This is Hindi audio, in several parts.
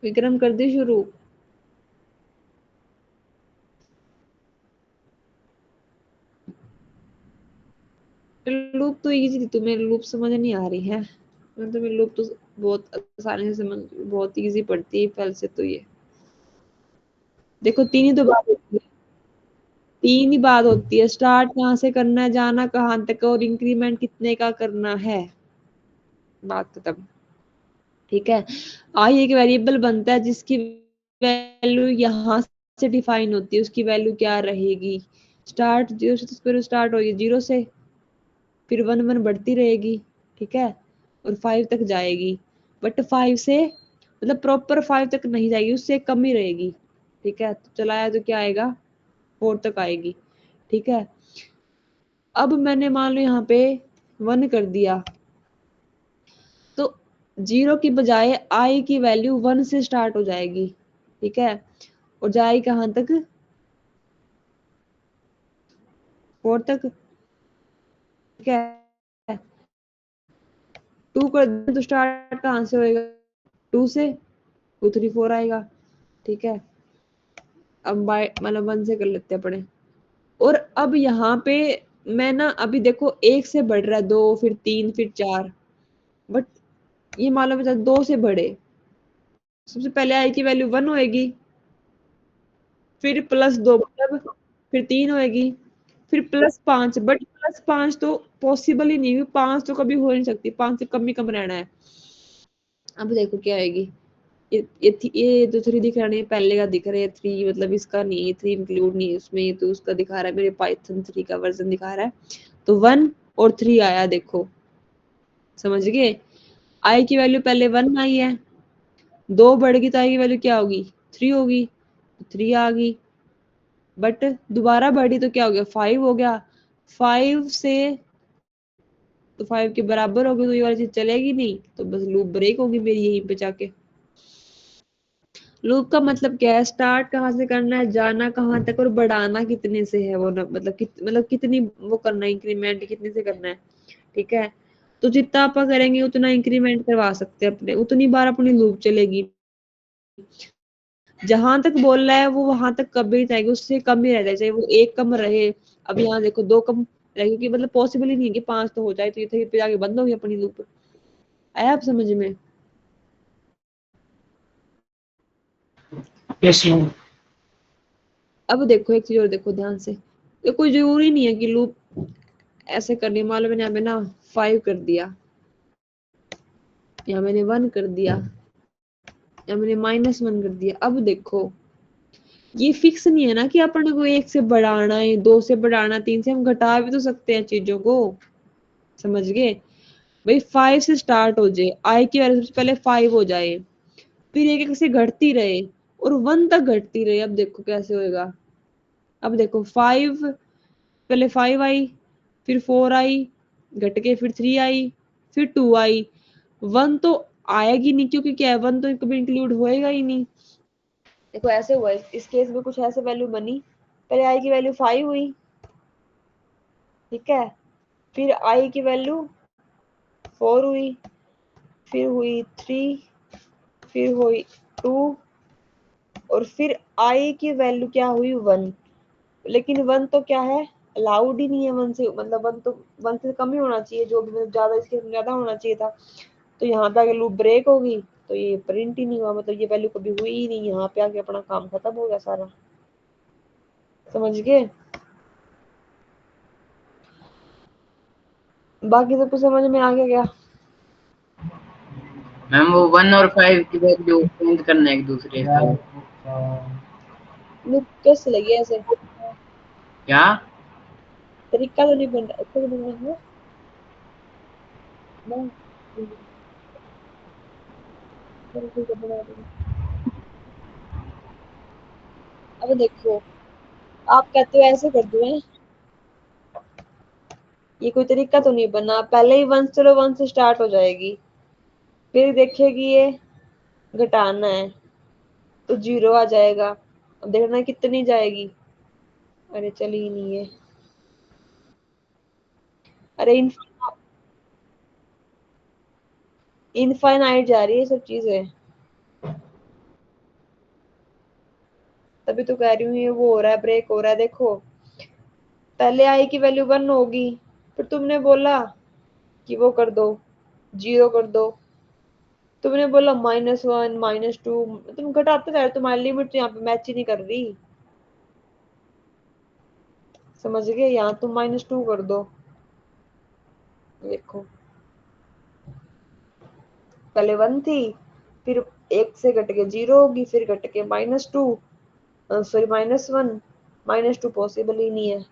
विक्रम कर दी शुरू। लूप तो इजी थी, तुम्हें लूप समझ नहीं आ रही है। तुम्हें लूप तो बहुत आसानी से समझ, बहुत इजी पड़ती है पहले से तो ये। देखो तीन ही तो बात होती है, तीन ही बात होती है, स्टार्ट कहाँ से करना है, जाना कहाँ तक, और इंक्रीमेंट कितने का करना है, बात खत्म। ठीक है। आई एक वेरिएबल बनता है जिसकी वैल्यू यहाँ से डिफाइन होती है, उसकी वैल्यू क्या रहेगी, स्टार्ट जीरो से, फिर स्टार्ट होगी जीरो से, फिर वन वन बढ़ती रहेगी, ठीक है, और फाइव तक जाएगी। बट फाइव से मतलब प्रॉपर फाइव तक नहीं जाएगी, उससे कम ही रहेगी। ठीक है, तो चलाया तो क्या आएगा, फोर तक आएगी। ठीक है, अब मैंने मान लो यहाँ पे वन कर दिया, तो जीरो की बजाय आई की वैल्यू वन से स्टार्ट हो जाएगी। ठीक है, और जाएगी कहाँ तक, फोर तक। ठीक है, टू कर दे तो स्टार्ट कहाँ से होएगा, टू से, टू थ्री फोर आएगा। ठीक है, अब बाय मतलब वन से कर लेते हैं अपने। और अब यहाँ पे मैं ना अभी देखो एक से बढ़ रहा है, दो फिर तीन फिर चार, बट ये मान लो बचा दो से बढ़े, सबसे पहले आई की वैल्यू वन होएगी, फिर प्लस दो मतलब फिर तीन होएगी, फिर प्लस पांच, बट प्लस पांच तो पॉसिबल ही नहीं, पांच तो कभी हो नहीं सकती, पांच से कम ही कम रहना है। अब देखो क्या आएगी, ये तो थ्री दिख रहा नहीं, पहले का दिख रहा है थ्री, मतलब इसका नहीं है, थ्री इंक्लूड नहीं है उसमें, तो उसका दिखा रहा है मेरे पाइथन थ्री का वर्जन दिखा रहा है, तो वन और थ्री आया देखो, समझ गए। आई की वैल्यू पहले वन आई है, दो बढ़ेगी तो आई की वैल्यू क्या होगी, थ्री होगी, थ्री आ गई, बट दोबारा बढ़ी तो क्या हो गया, फाइव हो गया, फाइव से तो फाइव के बराबर होगी, तो ये वाली चीज चलेगी नहीं, तो बस लूप ब्रेक होगी मेरी यहीं पे जाके। लूप का मतलब क्या है, स्टार्ट कहाँ से करना है, जाना कहाँ तक, और बढ़ाना कितने से है वो ना, मतलब मतलब कितनी वो करना है, इंक्रीमेंट कितने से करना है। ठीक है, तो जितना आप करेंगे उतना इंक्रीमेंट करवा सकते हैं अपने, उतनी बार अपनी लूप चलेगी, जहां तक बोल रहा है वो वहां तक कभी नहीं जाएगी, उससे कम ही रह जाए, चाहे वो एक कम रहे। अब यहाँ देखो दो कम रहे, क्योंकि मतलब पॉसिबल ही नहीं है कि पांच तो हो जाए, तो ये थ्री पे जाके बंद होगी अपनी लूप। आया आप समझ में। Yes ma'am. अब देखो एक चीज और देखो ध्यान से, ये कोई जरूरी नहीं है कि लूप ऐसे करनी, मान लो मैंने यहाँ पे ना फाइव कर दिया, या मैंने वन कर दिया, या मैंने माइनस वन कर दिया। अब देखो ये फिक्स नहीं है ना कि अपन को एक से बढ़ाना है, दो से बढ़ाना, तीन से, हम घटा भी तो सकते हैं चीजों को, समझ गए। भाई फाइव से स्टार्ट हो जाए, आई की वैल्यू सबसे पहले फाइव हो जाए, फिर एक एक से घटती रहे और वन तक घटती रहे। अब देखो कैसे होएगा, अब देखो फाइव, पहले फाइव आई, फिर फोर आई, घट के फिर थ्री आई, फिर टू आई, वन तो आएगी नहीं, क्योंकि क्या है, वन तो कभी इंक्लूड होएगा ही नहीं। देखो ऐसे हुआ इस केस में, कुछ ऐसे वैल्यू बनी, पहले आई की वैल्यू फाइव हुई, ठीक है, फिर आई की वैल्यू फोर हुई, फिर हुई थ्री, फिर हुई टू, और फिर आई की वैल्यू क्या हुई, वन। लेकिन वन तो क्या है, अलाउड ही नहीं है वन से, मतलब वन तो वन से कम ही होना चाहिए, जो भी मतलब ज्यादा, इसके ज्यादा होना चाहिए था। तो यहाँ पे आगे लूप ब्रेक होगी, तो ये प्रिंट ही नहीं हुआ, मतलब ये वैल्यू कभी हुई ही नहीं, यहाँ पे आके अपना काम खत्म हो गया सारा, समझ गए। बाकी सबको समझ में आ गया क्या। मैम वो वन और फाइव की वैल्यू चेंज करना है एक दूसरे का। लूप कैसे लगी ऐसे, क्या? तरीका तो नहीं बन रहा, अच्छा तो बन रहा है ना। चलो ठीक है, बना दूंगी। अब देखो, आप कहते हो ऐसे कर दो है, ये कोई तरीका तो नहीं बना, पहले ही वन, चलो वन से स्टार्ट हो जाएगी, फिर देखेगी ये घटाना है तो जीरो आ जाएगा, अब देखना है कितनी जाएगी, अरे चली ही नहीं है, अरे इनफाइनाइट जा रही है सब चीजें। तभी तो कह रही हूँ ये वो हो रहा है, ब्रेक हो रहा है। देखो पहले आई की वैल्यू 1 होगी, फिर तुमने बोला कि वो कर दो, 0 कर दो, तुमने बोला -1 -2, तुम घटाते जा रहे हो, तुम्हारी लिमिट तो यहाँ पे मैच ही नहीं कर रही। समझ गए? यहाँ तुम -2 कर दो, देखो पहले 1 थी, फिर 1 से घट के 0 होगी, फिर घट के -2, सॉरी -1, -2 पॉसिबल ही नहीं है।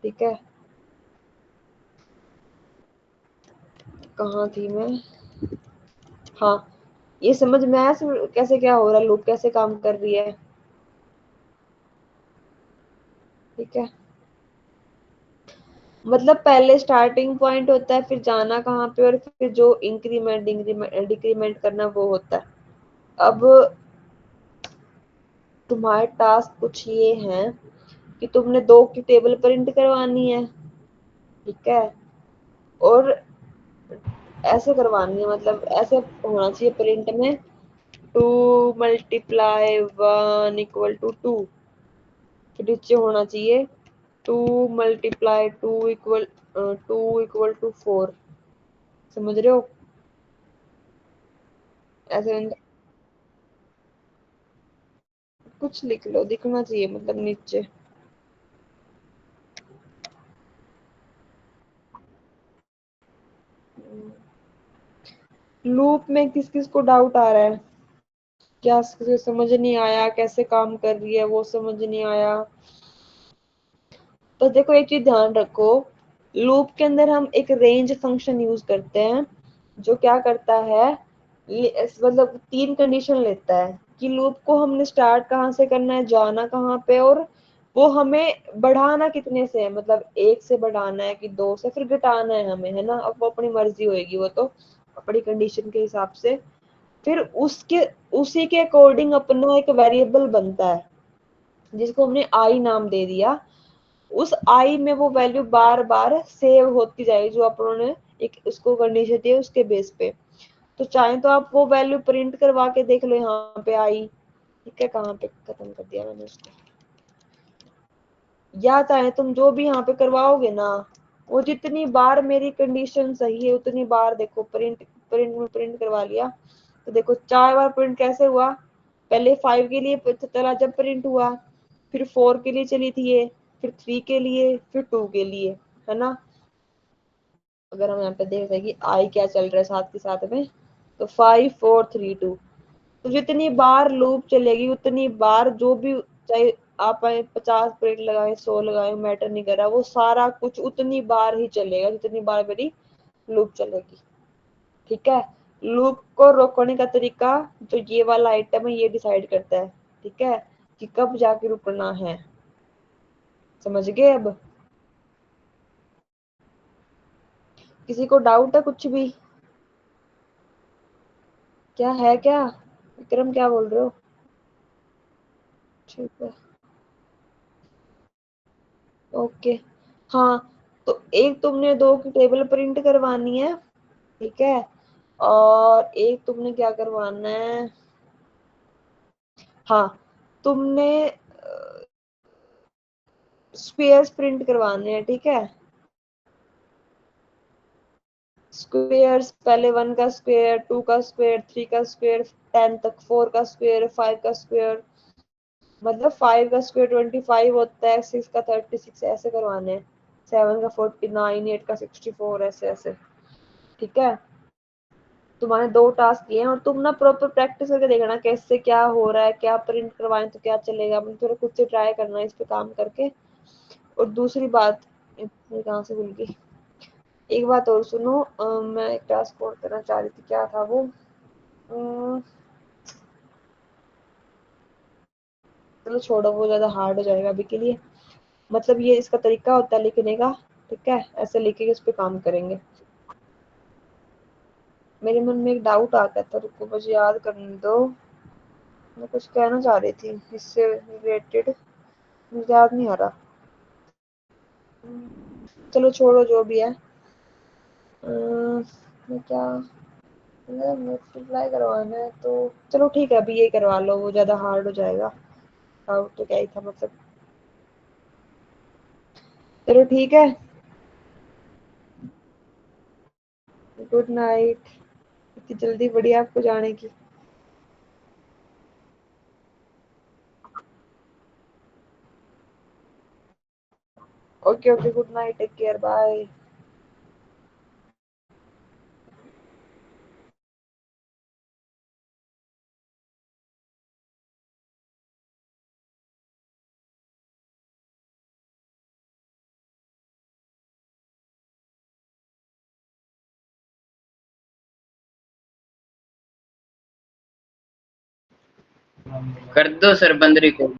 ठीक है, कहाँ थी मैं? हाँ, ये समझ में आया कैसे क्या हो रहा है, लूप कैसे काम कर रही है। ठीक है, मतलब पहले स्टार्टिंग पॉइंट होता है, फिर जाना कहाँ पे, और फिर जो इंक्रीमेंट डिक्रीमेंट करना वो होता है। अब तुम्हारे टास्क कुछ ये है कि तुमने 2 की टेबल प्रिंट करवानी है। ठीक है, और ऐसे करवानी है, मतलब ऐसे होना चाहिए प्रिंट में, 2 मल्टीप्लाई 1 इक्वल टू 2, फिर नीचे होना चाहिए 2 मल्टीप्लाई 2 इक्वल टू 4। समझ रहे हो? ऐसे कुछ लिख लो, दिखना चाहिए मतलब नीचे। लूप में किस किस को डाउट आ रहा है? क्या समझ नहीं आया, कैसे काम कर रही है वो समझ नहीं आया? तो देखो एक चीज ध्यान रखो, लूप के अंदर हम एक रेंज फंक्शन यूज करते हैं, जो क्या करता है, ये मतलब 3 कंडीशन लेता है कि लूप को हमने स्टार्ट कहाँ से करना है, जाना कहाँ पे, और वो हमें बढ़ाना कितने से है, मतलब 1 से बढ़ाना है कि 2 से, फिर घटाना है हमें, है ना। अब वो अपनी मर्जी होगी, वो तो अपनी कंडीशन के हिसाब से। फिर उसके उसी के अकॉर्डिंग अपना एक वेरिएबल बनता है, जिसको हमने आई नाम दे दिया। उस आई में वो वैल्यू बार बार सेव होती जाएगी, जो अपनों ने एक उसको कंडीशन दी है उसके बेस पे। तो चाहे तो आप वो वैल्यू प्रिंट करवा के देख लो, यहाँ पे आई। ठीक है, कहाँ पे खत्म कर दिया मैंने उसको। या चाहे तुम जो भी यहाँ पे करवाओगे ना, वो जितनी बार मेरी कंडीशन सही है उतनी बार देखो प्रिंट, प्रिंट में प्रिंट करवा लिया। तो देखो 4 बार प्रिंट कैसे हुआ, पहले 5 के लिए चला जब प्रिंट हुआ, फिर 4 के लिए चली थी ये, फिर 3 के लिए, फिर 2 के लिए, है ना। अगर हम यहाँ पे देख रहे कि आई क्या चल रहा है साथ के साथ में, तो 5 4 3 2, तो जितनी बार लूप चलेगी उतनी बार जो भी, चाहे आप 50 प्रिंट लगाए 100 लगाए, मैटर नहीं कर रहा, वो सारा कुछ उतनी बार ही चलेगा जितनी बार मेरी लूप चलेगी। ठीक है, लूप को रोकने का तरीका जो ये वाला आइटम है ये डिसाइड करता है। ठीक है, कि कब जाके रुकना है। समझ गए? अब किसी को डाउट है कुछ भी? क्या है क्या? विक्रम क्या बोल रहे हो? ठीक है, ओके। हाँ, तो एक तुमने 2 की टेबल प्रिंट करवानी है। ठीक है, और एक तुमने क्या करवाना है, हाँ, तुमने स्क्वेयर्स प्रिंट करवाने हैं। ठीक है, स्क्वेयर्स पहले 1 का स्क्वेयर, 2 का स्क्वेयर, 3 का स्क्वेयर, 10 तक, 4 का स्क्वेयर, 5 का स्क्वेयर, मतलब 5 का स्क्वेयर 25 होता है, 6 का 36, ऐसे करवाने हैं, 7 का 49, 8 का 64, ऐसे ऐसे। ठीक है, तुम्हारे 2 टास्क ये हैं, और तुम ना प्रॉपर प्रैक्टिस करके देखना कैसे क्या हो रहा है, क्या प्रिंट करवाएं तो क्या चलेगा, अपने थोड़ा खुद से ट्राई करना इस पे काम करके। और दूसरी बात, ये कहाँ से भूल गई, एक बात और सुनो, मैं एक टास्क और करना चाह रही थी, क्या था वो, अम, चलो छोड़ो, वो ज्यादा हार्ड हो जाएगा अभी के लिए। मतलब ये इसका तरीका होता है लिखने का। ठीक है, ऐसे लिख के इस पे काम करेंगे। मेरे मन में एक डाउट आ गया था, रुको मुझे याद करने दो। मैं कुछ कहना चाह रही थी इससे रिलेटेड, मुझे याद नहीं आ रहा। चलो छोड़ो जो भी है। मैं क्या, मल्टीप्लाई करवाना है तो चलो ठीक है, अभी ये करवा लो, वो ज्यादा हार्ड हो जाएगा। आउट तो क्या ही था मतलब। चलो ठीक है, गुड नाइट। इतनी जल्दी बढ़िया आपको जाने की। Okay okay, good night, take care, bye. कर दो सर बंद रिकॉर्ड।